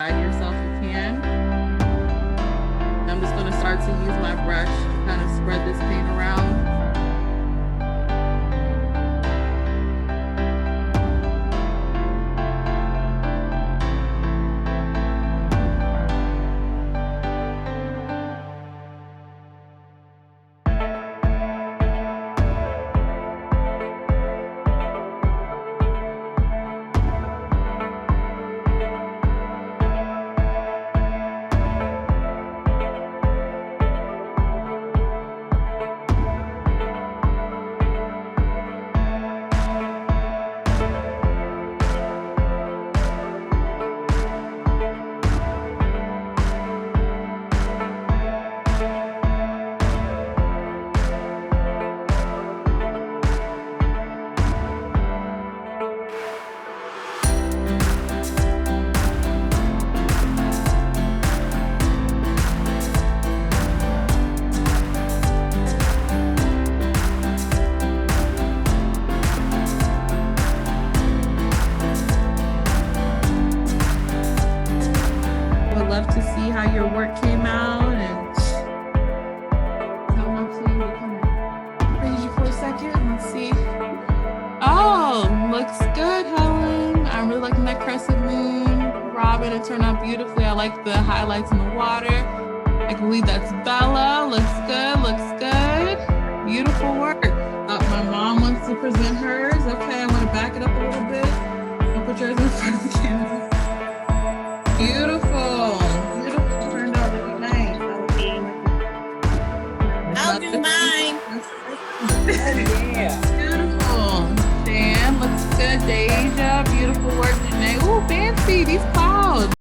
Guide yourself you can. I'm just going to start to use my brush to kind of spread this paint around. Love to see how your work came out, and so hopefully we can praise you for a second and see. Oh, looks good, Helen. I'm really liking that crescent moon. Robin, it turned out beautifully. I like the highlights in the water. I believe that's Bella. Looks good, looks good. Beautiful work. My mom wants to present hers. Okay, I'm gonna back it up a little bit. I'll put yours in front of the camera. Beautiful. Beautiful. Turned out really nice. I'll do mine. Yeah. Beautiful. Dan, looks good. Deja, beautiful work. Janae. Ooh, fancy. These clouds